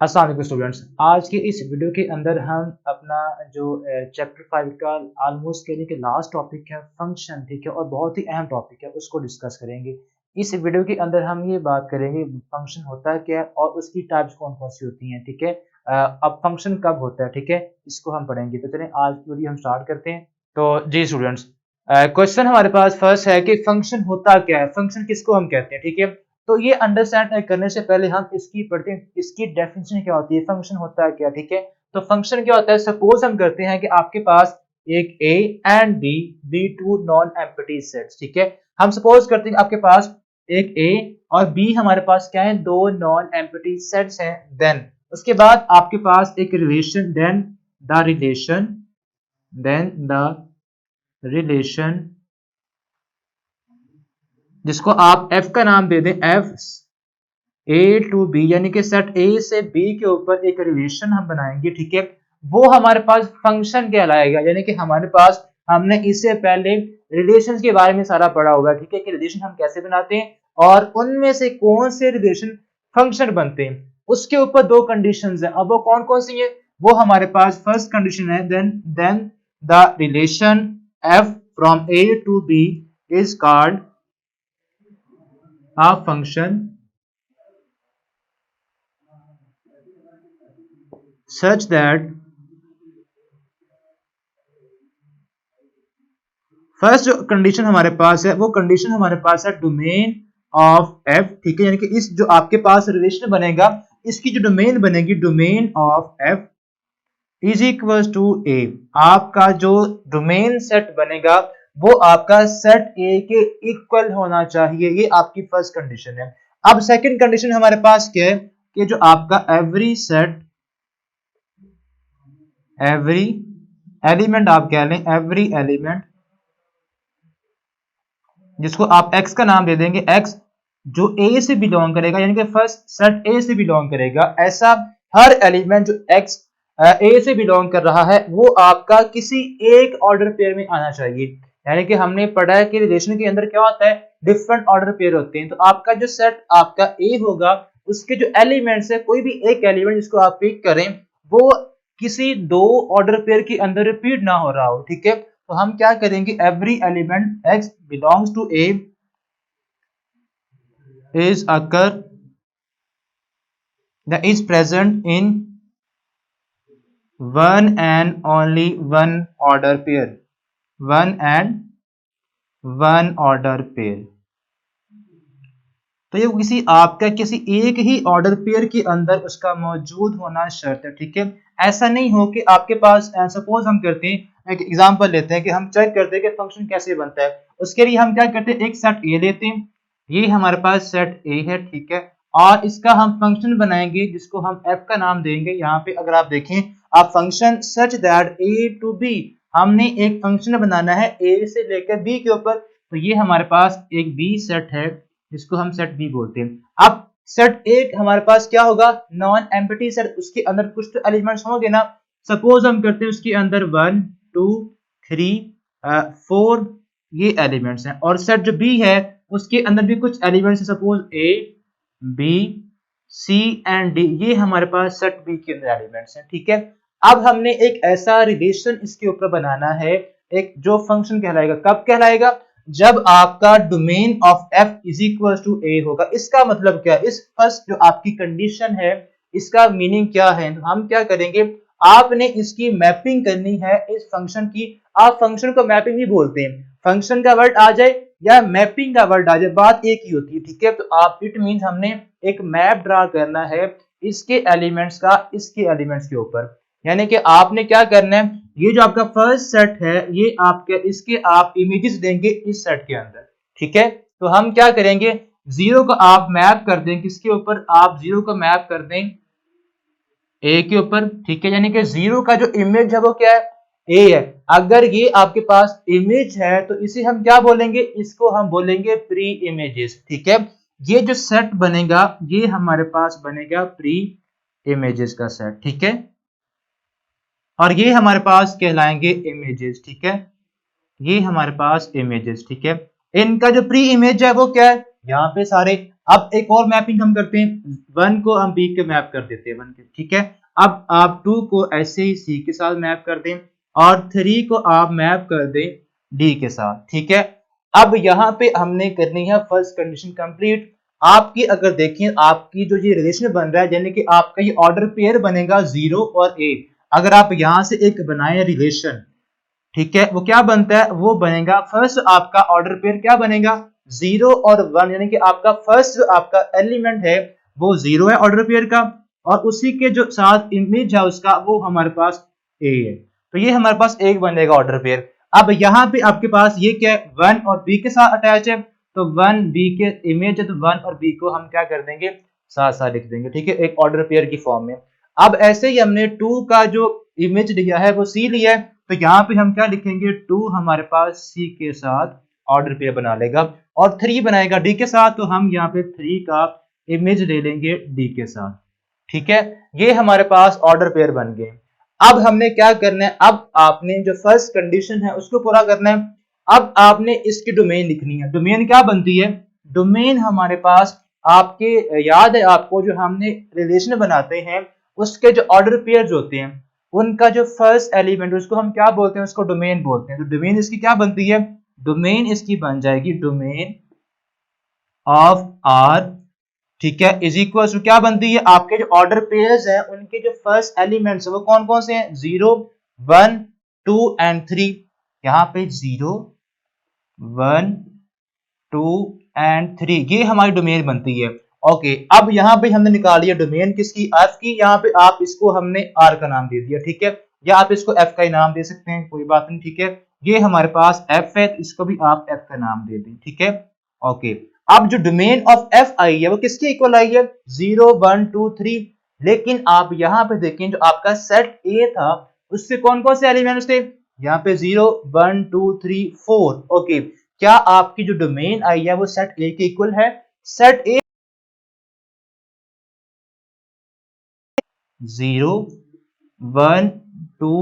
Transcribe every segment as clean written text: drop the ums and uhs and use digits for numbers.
अस्सलाम वालेकुम स्टूडेंट्स। आज के इस वीडियो के अंदर हम अपना जो चैप्टर 5 का ऑलमोस्ट कहने के लास्ट टॉपिक है फंक्शन, ठीक है, और बहुत ही अहम टॉपिक है, उसको डिस्कस करेंगे। इस वीडियो के अंदर हम ये बात करेंगे फंक्शन होता है क्या है और उसकी टाइप्स कौन कौन सी होती हैं, ठीक है। अब फंक्शन कब होता है, ठीक है, इसको हम पढ़ेंगे। तो चलें आज की वीडियो हम स्टार्ट करते हैं। तो जी स्टूडेंट्स, क्वेश्चन हमारे पास फर्स्ट है कि फंक्शन होता क्या है, फंक्शन किसको हम कहते हैं, ठीक है। तो ये अंडरस्टैंड करने से पहले हम इसकी पढ़ते हैं, इसकी डेफिनेशन क्या होती है, फंक्शन होता है क्या, ठीक है। तो फंक्शन क्या होता है, सपोज हम करते हैं कि आपके पास एक A and B two non empty sets, ठीक है। हम सपोज करते हैं आपके पास एक ए और बी हमारे पास क्या है, दो नॉन एम्प्टी सेट्स हैं। देन उसके बाद आपके पास एक रिलेशन, देन द रिलेशन जिसको आप एफ का नाम दे दें, एफ ए टू बी, यानी कि सेट ए से बी के ऊपर एक रिलेशन हम बनाएंगे, ठीक है। वो हमारे पास फंक्शन कहलाएगा, यानी कि हमारे पास हमने इससे पहले रिलेशन के बारे में सारा पढ़ा होगा, ठीक है, कि रिलेशन हम कैसे बनाते हैं और उनमें से कौन से रिलेशन फंक्शन बनते हैं। उसके ऊपर दो कंडीशंस हैं। अब वो कौन कौन सी है, वो हमारे पास फर्स्ट कंडीशन है, then the relation f from A to B is called a function such that first जो कंडीशन हमारे पास है, वो कंडीशन हमारे पास है डोमेन ऑफ एफ, ठीक है, यानी कि इस जो आपके पास रिलेशन बनेगा, इसकी जो डोमेन बनेगी, domain of F is equal to A. आपका जो डोमेन सेट बनेगा वो आपका सेट ए के इक्वल होना चाहिए, ये आपकी फर्स्ट कंडीशन है। अब सेकंड कंडीशन हमारे पास क्या है कि जो आपका एवरी एलिमेंट आप कह लें, एवरी एलिमेंट जिसको आप x का नाम दे देंगे, x जो a से बिलोंग करेगा, यानी कि फर्स्ट सेट a से बिलोंग करेगा, ऐसा हर एलिमेंट जो x a से बिलोंग कर रहा है वो आपका किसी एक ऑर्डर पेयर में आना चाहिए। यानी कि हमने पढ़ा है कि रिलेशन के अंदर क्या होता है, डिफरेंट ऑर्डर पेयर होते हैं। तो आपका जो सेट आपका a होगा, उसके जो एलिमेंट्स है, कोई भी एक एलिमेंट जिसको आप पिक करें वो किसी दो ऑर्डर पेयर के अंदर रिपीट ना हो रहा हो, ठीक है। तो हम क्या करेंगे, every element x belongs to a is occur that is present in one and only one order pair, one and one order pair। तो ये किसी आपका किसी एक ही ऑर्डर पेयर के अंदर उसका मौजूद होना शर्त है, ठीक है। ऐसा नहीं हो कि आपके पास, सपोज हम करते हैं एक एग्जांपल लेते हैं कि हम चेक करते हैं कि फंक्शन कैसे बनता है। उसके लिए हम क्या करते हैं, एक सेट ए लेते हैं, ये हमारे पास सेट ए है, ठीक है, और इसका हम फंक्शन बनाएंगे जिसको हम एफ का नाम देंगे। यहाँ पे अगर आप देखें, आप function such that A to B, हमने एक फंक्शन बनाना है ए से लेकर बी के ऊपर। तो ये हमारे पास एक बी सेट है जिसको हम सेट बी बोलते हैं। अब सेट ए हमारे पास क्या होगा, नॉन एम्प्टी सेट, उसके अंदर कुछ तो एलिमेंट्स होंगे ना। सपोज हम करते हैं उसके अंदर 1 2 3 4 ये एलिमेंट्स हैं, और सेट जो बी है उसके अंदर भी कुछ एलिमेंट्स हैं, suppose A B C and D, ये हमारे पास सेट बी के अंदर एलिमेंट्स हैं, ठीक है। अब हमने एक ऐसा रिलेशन इसके ऊपर बनाना है, एक जो फंक्शन कहलाएगा, कब कहलाएगा, जब आपका domain of F is equal to A होगा। इसका मतलब क्या है, इस फर्स्ट जो आपकी कंडीशन है इसका मीनिंग क्या है, तो हम क्या करेंगे, आपने इसकी मैपिंग करनी है इस फंक्शन की। आप फंक्शन को मैपिंग ही बोलते हैं, फंक्शन का वर्ड आ जाए या मैपिंग का वर्ड आ जाए, बात एक ही होती है, ठीक है। तो आप इट मींस हमने एक मैप ड्रा करना है इसके एलिमेंट्स का इसके एलिमेंट्स के ऊपर। यानी कि आपने क्या करना है, ये जो आपका फर्स्ट सेट है ये आपके इसके आप इमेजेस देंगे इस सेट के अंदर, ठीक है। तो हम क्या करेंगे, जीरो को आप मैप कर दें किसके ऊपर, आप जीरो को मैप कर दें ए के ऊपर, ठीक है। यानी कि जीरो का जो इमेज है वो क्या है, ए है। अगर ये आपके पास इमेज है तो इसे हम क्या बोलेंगे, इसको हम बोलेंगे प्री इमेजेस, ठीक है। ये जो सेट बनेगा ये हमारे पास बनेगा प्री इमेजेस का सेट, ठीक है, और ये हमारे पास कहलाएंगे इमेजेस, ठीक है, ये हमारे पास इमेजेस, ठीक है। इनका जो प्री इमेज है वो क्या है, यहाँ पे सारे। अब एक और मैपिंग हम करते हैं, 1 को हम b के मैप कर देते हैं 1 के, ठीक है। अब आप 2 को ऐसे ही c के साथ मैप कर दें और 3 को आप मैप कर दें d के साथ, ठीक है। अब यहाँ पे हमने करनी है फर्स्ट कंडीशन कंप्लीट। आपकी अगर देखें, आपकी जो ये रिलेशन बन रहा है, यानी कि आपका ये ऑर्डर पेयर बनेगा 0 और 8। अगर आप यहाँ से एक बनाए रिलेशन, ठीक है, वो क्या बनता है, वो बनेगा फर्स्ट आपका ऑर्डर पेयर क्या बनेगा 0 और 1, यानी कि आपका फर्स्ट जो आपका एलिमेंट है वो 0 है ऑर्डर पेयर का, और उसी के जो साथ इमेज है उसका वो हमारे पास a है। तो ये हमारे पास एक बनेगा ऑर्डर पेयर। अब यहाँ पे आपके पास ये क्या है, 1 और b के साथ अटैच है, तो 1 b के इमेज है, तो 1 और b को हम क्या कर देंगे, साथ साथ लिख देंगे, ठीक है, एक ऑर्डर पेयर की फॉर्म में। अब ऐसे ही हमने 2 का जो इमेज लिया है वो c लिया है, तो यहाँ पे हम क्या लिखेंगे, 2 हमारे पास c के साथ ऑर्डर पेयर बना लेगा, और 3 बनाएगा d के साथ, तो हम यहाँ पे 3 का इमेज ले लेंगे d के साथ, ठीक है। ये हमारे पास ऑर्डर पेयर बन गए। अब हमने क्या करना है, अब आपने जो फर्स्ट कंडीशन है उसको पूरा करना है। अब आपने इसकी डोमेन लिखनी है। डोमेन क्या बनती है, डोमेन हमारे पास आपके याद है आपको, जो हमने रिलेशन बनाते हैं उसके जो ऑर्डर पेयर होते हैं उनका जो फर्स्ट एलिमेंट उसको हम क्या बोलते हैं, उसको डोमेन बोलते हैं। तो डोमेन इसकी क्या बनती है, डोमेन इसकी बन जाएगी डोमेन ऑफ आर, ठीक है, इज इक्वल टू क्या बनती है, आपके जो ऑर्डर पेयर्स हैं उनके जो फर्स्ट एलिमेंट्स है वो कौन कौन से हैं, 0 1 2 एंड 3। यहाँ पे 0 1 2 एंड 3 ये हमारी डोमेन बनती है। ओके, अब यहाँ पे हमने निकाल लिया डोमेन किसकी, एफ की। यहाँ पे आप इसको हमने आर का नाम दे दिया, ठीक है, या आप इसको एफ का ही नाम दे सकते हैं, कोई बात नहीं, ठीक है। ये हमारे पास एफ है, इसको भी आप एफ का नाम दे दें, ठीक है। ओके, अब जो डोमेन ऑफ एफ आई है वो किसके इक्वल आई है, 0 1 2 3। लेकिन आप यहाँ पे देखें, जो आपका सेट ए था उससे कौन कौन से एलिमेंट्स थे, यहाँ पे 0 1 2 3 4। ओके, क्या आपकी जो डोमेन आई है वो सेट ए के इक्वल है, सेट ए 0 1 2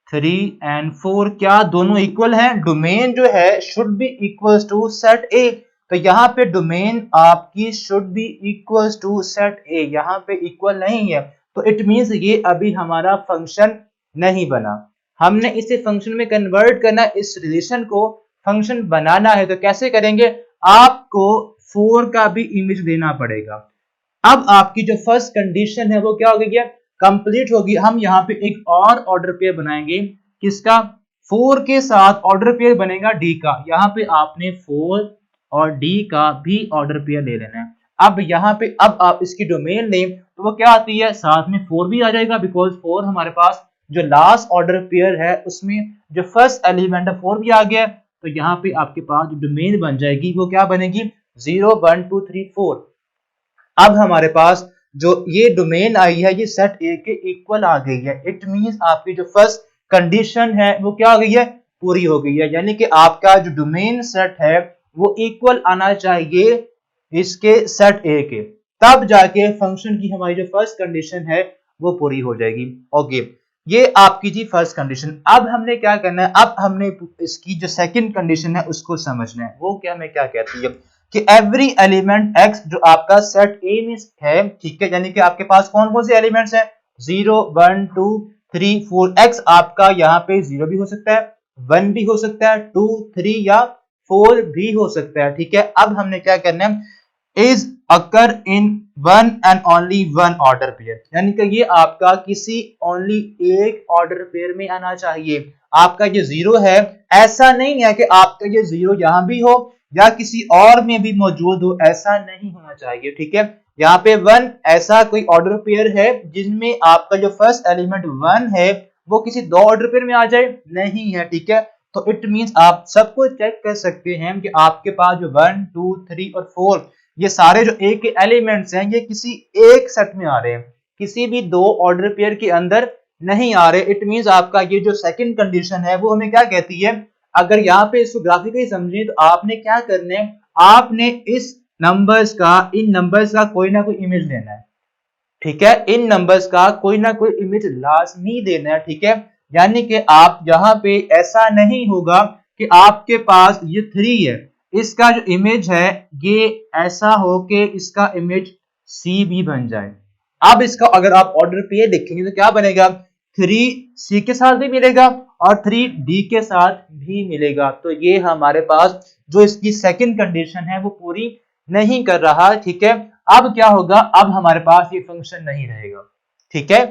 3 एंड 4 क्या दोनों इक्वल हैं, डोमेन जो है should be equals to set A. तो यहाँ पे डोमेन आपकी should be equals to set A, यहाँ पे इक्वल नहीं है, तो इट मींस ये अभी हमारा फंक्शन नहीं बना। हमने इसे फंक्शन में कन्वर्ट करना, इस रिलेशन को फंक्शन बनाना है, तो कैसे करेंगे, आपको 4 का भी इमेज देना पड़ेगा। अब आपकी जो फर्स्ट कंडीशन है वो क्या हो गई है, कंप्लीट होगी। हम यहाँ पे एक और ऑर्डर पेयर बनाएंगे, किसका, 4 के साथ ऑर्डर पेयर बनेगा d का। यहाँ पे आपने 4 और d का भी ऑर्डर पेयर ले लेना है। अब यहाँ पे अब आप इसकी डोमेन लें तो वो क्या आती है, साथ में 4 भी आ जाएगा, बिकॉज 4 हमारे पास जो लास्ट ऑर्डर पेयर है उसमें जो फर्स्ट एलिमेंट है 4 भी आ गया। तो यहाँ पे आपके पास जो डोमेन बन जाएगी वो क्या बनेगी, 0 1 2 3 4। अब हमारे पास जो ये डोमेन आई है ये सेट ए के इक्वल आ गई है। इट मींस आपकी जो फर्स्ट कंडीशन है वो क्या हो गई है, पूरी हो गई है, यानी कि आपका जो डोमेन सेट है वो इक्वल आना चाहिए इसके सेट ए के, तब जाके फंक्शन की हमारी जो फर्स्ट कंडीशन है वो पूरी हो जाएगी। ओके, ये आपकी जी फर्स्ट कंडीशन। अब हमने क्या करना है, अब हमने इसकी जो सेकंड कंडीशन है उसको समझना है। वो क्या हमें क्या कहती है कि एवरी एलिमेंट x जो आपका सेट ए में है, ठीक है, यानी कि आपके पास कौन कौन से एलिमेंट्स हैं, 0 1 2 3 4। x आपका यहाँ पे 0 भी हो सकता है, 1 भी हो सकता है, 2 3 या 4 भी हो सकता है, ठीक है। अब हमने क्या करना है, is occur in one and only one order pair, यानी कि ये आपका किसी ओनली एक ऑर्डर पेयर में आना चाहिए। आपका ये 0 है, ऐसा नहीं है कि आपका ये 0 यहां भी हो या किसी और में भी मौजूद हो, ऐसा नहीं होना चाहिए, ठीक है। यहाँ पे 1 ऐसा कोई ऑर्डर पेयर है जिनमें आपका जो फर्स्ट एलिमेंट 1 है वो किसी दो ऑर्डर पेयर में आ जाए, नहीं है, ठीक है। तो इट मींस आप सबको चेक कर सकते हैं कि आपके पास जो 1 2 3 और 4 ये सारे जो ए के एलिमेंट्स हैं ये किसी एक सेट में आ रहे हैं, किसी भी दो ऑर्डर पेयर के अंदर नहीं आ रहे। इट मींस आपका ये जो सेकंड कंडीशन है वो हमें क्या कहती है, अगर यहाँ पे इसको ग्राफिकली समझें तो आपने क्या करना है, आपने इस नंबर्स का, इन नंबर्स का कोई ना कोई इमेज लेना है, ठीक है, इन नंबर्स का कोई ना कोई इमेज लाजमी देना है, ठीक है। यानी कि आप यहाँ पे ऐसा नहीं होगा कि आपके पास ये 3 है, इसका जो इमेज है ये ऐसा हो कि इसका इमेज सी भी बन जाए। अब इसका अगर आप ऑर्डर पेयर देखेंगे तो क्या बनेगा, 3C के साथ भी मिलेगा और 3D के साथ भी मिलेगा। तो ये हमारे पास जो इसकी सेकंड कंडीशन है वो पूरी नहीं कर रहा, ठीक है। अब क्या होगा, अब हमारे पास ये फंक्शन नहीं रहेगा, ठीक है।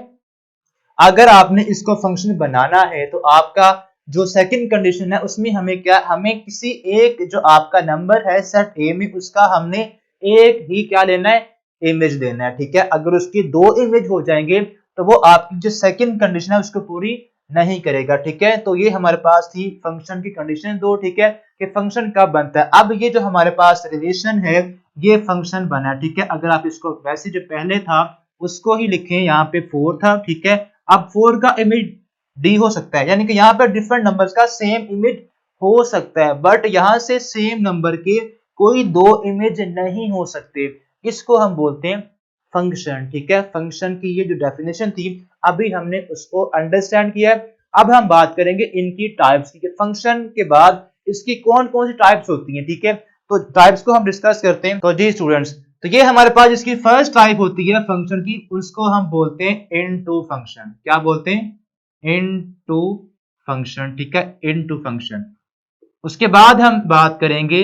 अगर आपने इसको फंक्शन बनाना है तो आपका जो सेकंड कंडीशन है उसमें हमें क्या, हमें किसी एक जो आपका नंबर है सेट ए में उसका हमने एक ही क्या लेना है, इमेज देना है, ठीक है। अगर उसकी दो इमेज हो जाएंगे तो वो आपकी जो सेकंड कंडीशन है उसको पूरी नहीं करेगा, ठीक है। तो ये हमारे पास थी फंक्शन की कंडीशन दो, ठीक है, कि फंक्शन कब बनता है। अब ये जो हमारे पास रिलेशन है ये फंक्शन बना, ठीक है। अगर आप इसको वैसे जो पहले था उसको ही लिखें, यहाँ पे 4 था, ठीक है। अब 4 का इमेज डी हो सकता है, यानी कि यहाँ पर डिफरेंट नंबर्स का सेम इमेज हो सकता है, बट यहाँ से सेम नंबर के कोई दो इमेज नहीं हो सकते। इसको हम बोलते हैं फंक्शन, ठीक है। फंक्शन की ये जो डेफिनेशन थी अभी हमने उसको अंडरस्टैंड किया है। अब हम बात करेंगे इनकी टाइप्स की, फंक्शन के बाद इसकी कौन कौन सी टाइप्स होती हैं, ठीक है। तो टाइप्स को हम डिस्कस करते हैं। तो जी स्टूडेंट्स, तो ये हमारे पास इसकी फर्स्ट टाइप होती है फंक्शन की, उसको हम बोलते हैं इनटू फंक्शन। क्या बोलते हैं, इनटू फंक्शन, ठीक है, इनटू फंक्शन। उसके बाद हम बात करेंगे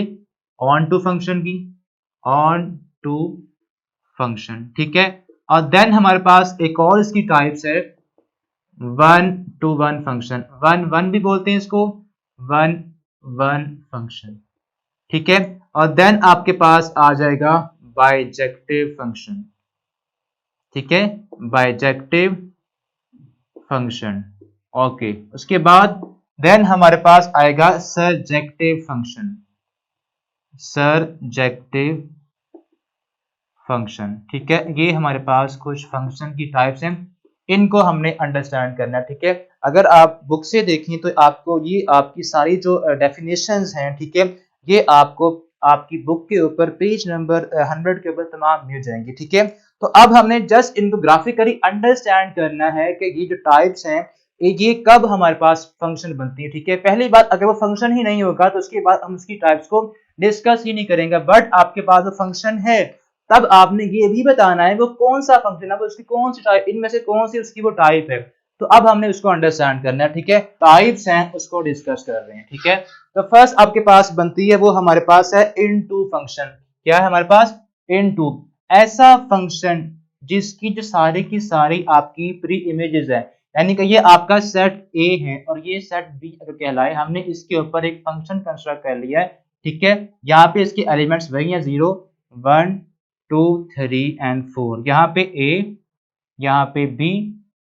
ऑन टू फंक्शन की, ऑन टू फंक्शन, ठीक है। और देन हमारे पास एक और इसकी टाइप्स है one two one function, one one भी बोलते हैं इसको, वन वन फंक्शन, ठीक है। और देन आपके पास आ जाएगा बाइजेक्टिव फंक्शन, ठीक है, बाइजेक्टिव फंक्शन, ओके। उसके बाद देन हमारे पास आएगा सरजेक्टिव फंक्शन, सरजेक्टिव फंक्शन, ठीक है। ये हमारे पास कुछ फंक्शन की टाइप्स हैं, इनको हमने अंडरस्टैंड करना है, ठीक है। अगर आप बुक से देखें तो आपको ये आपकी सारी जो डेफिनेशंस हैं, ठीक है, ये आपको आपकी बुक के ऊपर पेज नंबर 100 के ऊपर तमाम मिल जाएंगे, ठीक है। तो अब हमने जस्ट इनको ग्राफिकली अंडरस्टैंड करना है कि ये जो टाइप्स हैं ये कब हमारे पास फंक्शन बनती है, ठीक है। पहली बात, अगर वो फंक्शन ही नहीं होगा तो उसके बाद हम उसकी टाइप्स को डिस्कस ही नहीं करेंगे, बट आपके पास वो फंक्शन है तब आपने ये भी बताना है वो कौन सा फंक्शन है, वो उसकी कौन सी टाइप, इनमें से कौन सी उसकी वो टाइप है। तो अब हमने उसको अंडरस्टैंड करना है, ठीक है। टाइप्स हैं उसको डिस्कस कर रहे हैं, ठीक है। तो फर्स्ट आपके पास बनती है वो हमारे पास है इनटू फंक्शन। क्या है हमारे पास, इनटू, ऐसा फंक्शन जिसकी जो सारी की सारी आपकी प्री इमेजेस है, यानी कि ये आपका सेट ए है और ये सेट बी अगर कहलाए, हमने इसके ऊपर एक फंक्शन कंस्ट्रक्ट कर लिया है, ठीक है। यहाँ पे इसके एलिमेंट्स वही हैं 0 1 2 3 एंड 4, यहाँ पे A, यहाँ पे B,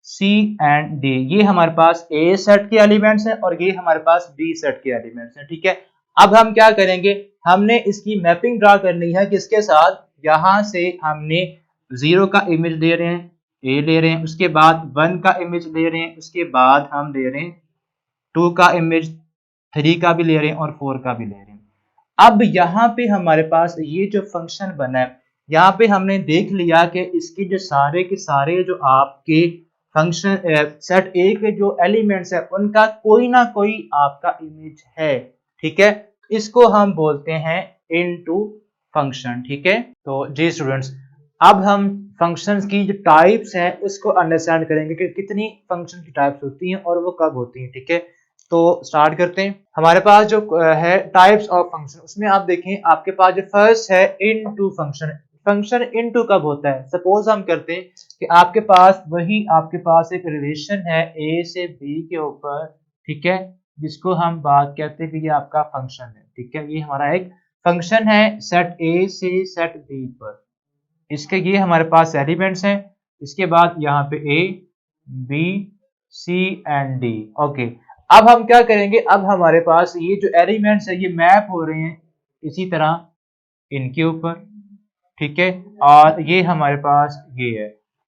C एंड D, ये हमारे पास A सेट के एलिमेंट्स हैं और ये हमारे पास B सेट के एलिमेंट्स हैं, ठीक है। अब हम क्या करेंगे, हमने इसकी मैपिंग ड्रा करनी है किसके साथ, यहाँ से हमने 0 का इमेज ले रहे हैं, A ले रहे हैं, उसके बाद 1 का इमेज ले रहे हैं, उसके बाद हम ले रहे हैं 2 का इमेज, 3 का भी ले रहे हैं और 4 का भी ले रहे हैं। अब यहाँ पे हमारे पास ये जो फंक्शन बना है, यहाँ पे हमने देख लिया कि इसकी जो सारे के सारे जो आपके फंक्शन सेट ए के जो एलिमेंट्स है उनका कोई ना कोई आपका इमेज है, ठीक है। इसको हम बोलते हैं इनटू फंक्शन, ठीक है। तो जी स्टूडेंट्स, अब हम फंक्शंस की जो टाइप्स हैं उसको अंडरस्टैंड करेंगे कि कितनी फंक्शन की टाइप्स होती हैं और वो कब होती हैं, ठीक है। तो स्टार्ट करते हैं। हमारे पास जो है टाइप्स ऑफ फंक्शन, उसमें आप देखें आपके पास जो फर्स्ट है इनटू फंक्शन। फंक्शन इनटू कब होता है, सपोज हम करते हैं कि आपके पास वही आपके पास एक रिलेशन है ए से बी के ऊपर, ठीक है, जिसको हम बात कहते हैं कि ये आपका फंक्शन है, ठीक है। ये हमारा एक फंक्शन है सेट ए से सेट बी पर, इसके ये हमारे पास एलिमेंट्स हैं, इसके बाद यहाँ पे A B C and D, okay. अब हम क्या करेंगे, अब हमारे पास ये जो एलिमेंट्स है ये मैप हो रहे हैं इसी तरह इनके ऊपर, ठीक है। और ये हमारे पास ये है,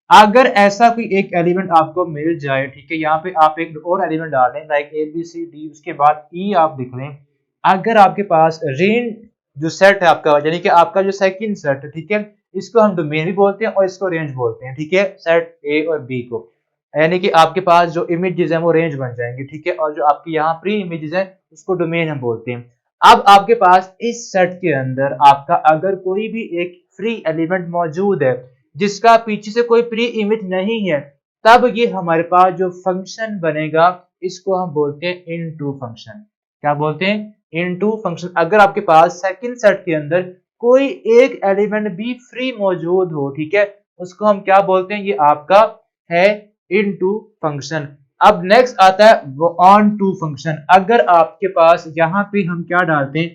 अगर ऐसा कोई एक एलिमेंट आपको मिल जाए, ठीक है, यहाँ पे आप एक और एलिमेंट डाल लें like A B C D, उसके बाद ई आप लिख लें। अगर आपके पास रेंज जो सेट है आपका, यानी कि आपका जो सेकंड सेट है, ठीक है, इसको हम डोमेन भी बोलते हैं और इसको रेंज बोलते हैं, ठीक है, सेट ए और बी को, यानी कि आपके पास जो इमेजेस हैं वो रेंज बन जाएंगे, ठीक है। और जो आपकी यहाँ प्री इमेजेस हैं उसको डोमेन हम बोलते हैं। अब आपके पास इस सेट के अंदर आपका अगर कोई भी एक फ्री एलिमेंट मौजूद है जिसका पीछे से कोई प्री इमेज नहीं है, तब ये हमारे पास जो फंक्शन बनेगा इसको हम बोलते हैं इनटू फंक्शन। क्या बोलते हैं? Into function. अगर आपके पास सेकंड सेट के अंदर कोई एक एलिमेंट भी फ्री मौजूद हो, ठीक है, उसको हम क्या बोलते हैं? ये आपका है इनटू फंक्शन। अब नेक्स्ट आता है ऑन टू फंक्शन। अगर आपके पास यहाँ पे हम क्या डालते हैं,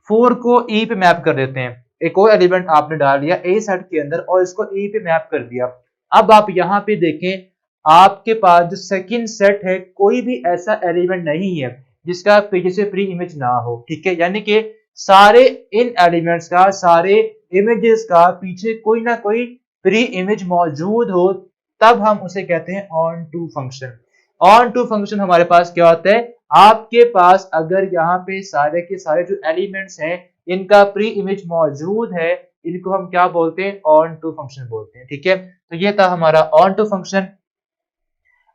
4 को ई पे मैप कर देते हैं। एक और एलिमेंट आपने डाल दिया ए सेट के अंदर और इसको ई पे मैप कर दिया। अब आप यहाँ पे देखें, आपके पास जो सेकंड सेट है कोई भी ऐसा एलिमेंट नहीं है जिसका पीछे से प्री इमेज ना हो, ठीक है, यानी कि सारे इन एलिमेंट्स का, सारे इमेजेस का पीछे कोई ना कोई प्री इमेज मौजूद हो, तब हम उसे कहते हैं onto function. Onto function हमारे पास क्या होता है, आपके पास अगर यहाँ पे सारे के सारे जो एलिमेंट्स हैं इनका प्री इमेज मौजूद है, इनको हम क्या बोलते हैं? ऑन टू फंक्शन बोलते हैं, ठीक है। तो ये था हमारा ऑन टू फंक्शन।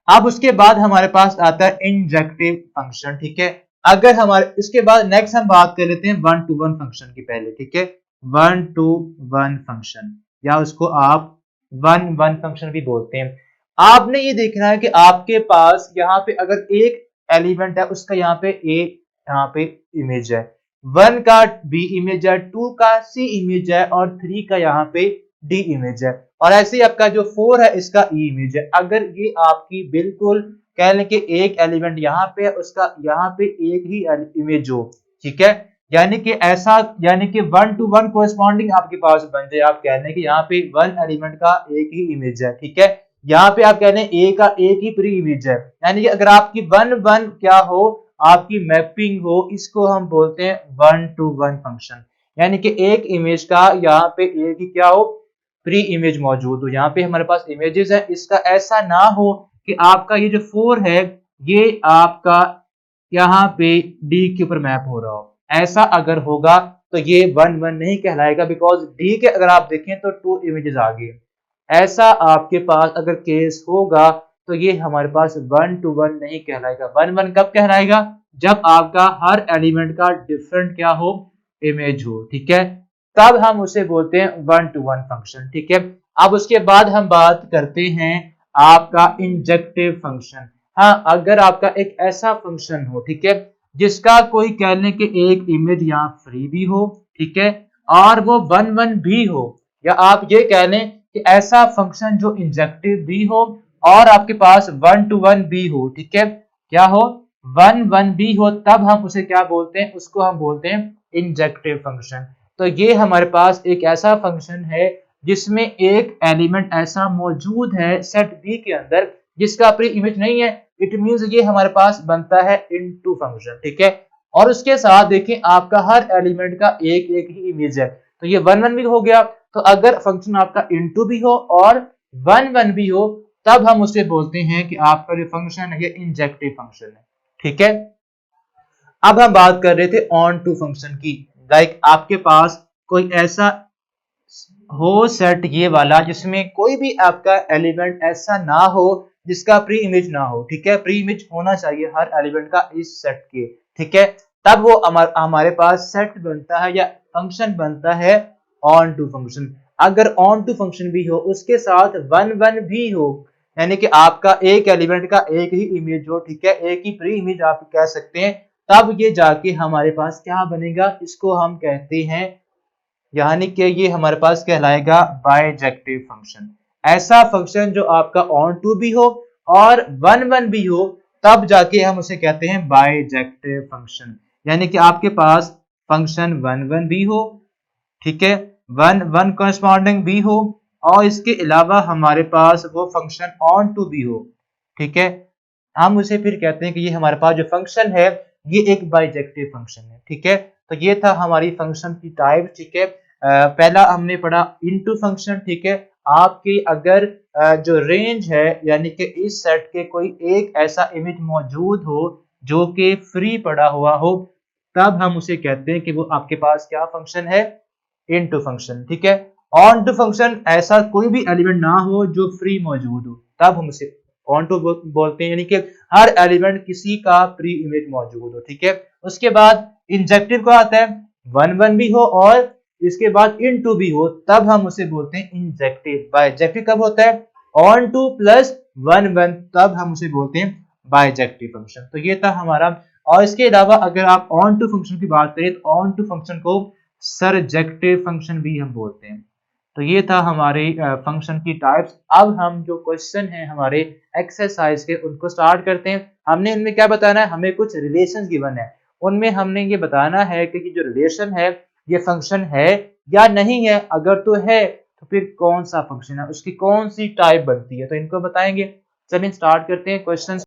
अब उसके बाद हमारे पास आता है इंजेक्टिव फंक्शन, ठीक है। अगर हमारे इसके बाद नेक्स्ट हम बात कर लेते हैं वन टू वन फंक्शन की पहले, ठीक है। वन टू वन फंक्शन या उसको आप वन वन फंक्शन भी बोलते हैं। आपने ये देखना है कि आपके पास यहाँ पे अगर एक एलिमेंट है उसका यहाँ पे ए यहाँ पे इमेज है, वन का बी इमेज है, टू का सी इमेज है और थ्री का यहाँ पे डी इमेज है, और ऐसे ही आपका जो 4 है इसका ई इमेज है। अगर ये आपकी बिल्कुल कह लें कि एक एलिमेंट यहाँ पे है उसका यहाँ पे एक ही इमेज हो, ठीक है, यानी कि ऐसा, यानी कि वन टू वन कोरेस्पॉन्डिंग आपके पास बन जाए। आप कह लें कि यहाँ पे वन एलिमेंट का एक ही इमेज है, ठीक है, यहाँ पे आप कह लें ए का एक ही प्री इमेज है, यानी कि अगर आपकी वन वन क्या हो, आपकी मैपिंग हो, इसको हम बोलते हैं वन टू वन फंक्शन। यानी कि एक इमेज का यहाँ पे एक ही क्या हो, प्री इमेज मौजूद हो। यहाँ पे हमारे पास इमेजेस है, इसका ऐसा ना हो कि आपका ये जो 4 है ये आपका यहाँ पे डी के ऊपर मैप हो रहा हो। ऐसा अगर होगा तो ये वन वन नहीं कहलाएगा, बिकॉज डी के अगर आप देखें तो 2 इमेजेस आ गए। ऐसा आपके पास अगर केस होगा तो ये हमारे पास वन टू वन नहीं कहलाएगा। वन वन कब कहलाएगा? जब आपका हर एलिमेंट का डिफरेंट क्या हो, इमेज हो, ठीक है, तब हम उसे बोलते हैं वन टू वन फंक्शन, ठीक है। अब उसके बाद हम बात करते हैं आपका इंजेक्टिव फंक्शन। हाँ, अगर आपका एक ऐसा फंक्शन हो, ठीक है, जिसका कोई कह लें कि एक इमेज यहाँ फ्री भी हो, ठीक है, और वो वन वन भी हो, या आप ये कह लें कि ऐसा फंक्शन जो इंजेक्टिव भी हो और आपके पास वन टू वन भी हो, ठीक है, क्या हो, वन वन भी हो, तब हम उसे क्या बोलते हैं? उसको हम बोलते हैं इंजेक्टिव फंक्शन। तो ये हमारे पास एक ऐसा फंक्शन है जिसमें एक एलिमेंट ऐसा मौजूद है सेट बी के अंदर जिसका प्री इमेज नहीं है, इट मींस ये हमारे पास बनता है इनटू फंक्शन, ठीक है। और उसके साथ देखें आपका हर एलिमेंट का एक एक ही इमेज है, तो ये वन वन भी हो गया। तो अगर फंक्शन आपका इनटू भी हो और वन वन भी हो, तब हम उसे बोलते हैं कि आपका जो फंक्शन है ये इंजेक्टिव फंक्शन है, ठीक है। अब हम बात कर रहे थे ऑन टू फंक्शन की। लाइक आपके पास कोई ऐसा हो सेट ये वाला जिसमें कोई भी आपका एलिमेंट ऐसा ना हो जिसका प्री इमेज ना हो, ठीक है, प्री इमेज होना चाहिए हर एलिमेंट का इस सेट के, ठीक है, तब वो हमारे पास सेट बनता है या फंक्शन बनता है ऑन टू फंक्शन। अगर ऑन टू फंक्शन भी हो उसके साथ वन वन भी हो, यानी कि आपका एक एलिमेंट का एक ही इमेज हो, ठीक है, एक ही प्री इमेज आप कह सकते हैं, तब ये जाके हमारे पास क्या बनेगा, इसको हम कहते हैं, यानी कि ये हमारे पास कहलाएगा बाइजेक्टिव फंक्शन। ऐसा फंक्शन जो आपका ऑन टू भी हो और वन वन भी हो, तब जाके हम उसे कहते हैं बाइजेक्टिव फंक्शन। यानी कि आपके पास फंक्शन वन वन भी हो, ठीक है, वन वन कॉरेस्पॉन्डिंग भी हो, और इसके अलावा हमारे पास वो फंक्शन ऑन टू भी हो, ठीक है, हम उसे फिर कहते हैं कि ये हमारे पास जो फंक्शन है ये एक बाइजेक्टिव फंक्शन है, ठीक है। तो ये था हमारी फंक्शन की टाइप, ठीक है। पहला हमने पढ़ा इनटू फंक्शन, ठीक है, आपकी अगर जो रेंज है यानी कि इस सेट के कोई एक ऐसा इमेज मौजूद हो जो कि फ्री पड़ा हुआ हो, तब हम उसे कहते हैं कि वो आपके पास क्या फंक्शन है, इनटू फंक्शन, ठीक है। ऑन टू फंक्शन ऐसा कोई भी एलिमेंट ना हो जो फ्री मौजूद हो, तब हम उसे ऑन टू बोलते हैं, यानी कि हर एलिमेंट किसी का प्री इमेज मौजूद हो, ठीक है। उसके बाद इंजेक्टिव का आता है 1 1 भी हो और इसके बाद इनटू भी हो, तब हम उसे बोलते हैं इंजेक्टिव। बाइजेक्टिव कब होता है ऑन टू प्लस 1 1, तब हम उसे बोलते हैं बाइजेक्टिव फंक्शन। तो ये था हमारा। और इसके अलावा अगर आप ऑन टू फंक्शन की बात करें तो ऑन टू फंक्शन को सरजेक्टिव फंक्शन भी हम बोलते हैं। तो ये था हमारे फंक्शन की टाइप्स। अब हम जो क्वेश्चन है हमारे एक्सरसाइज के उनको स्टार्ट करते हैं। हमने इनमें क्या बताना है, हमें कुछ रिलेशंस गिवन है, उनमें हमने ये बताना है कि जो रिलेशन है ये फंक्शन है या नहीं है, अगर तो है तो फिर कौन सा फंक्शन है, उसकी कौन सी टाइप बनती है, तो इनको बताएंगे। चलिए स्टार्ट करते हैं क्वेश्चन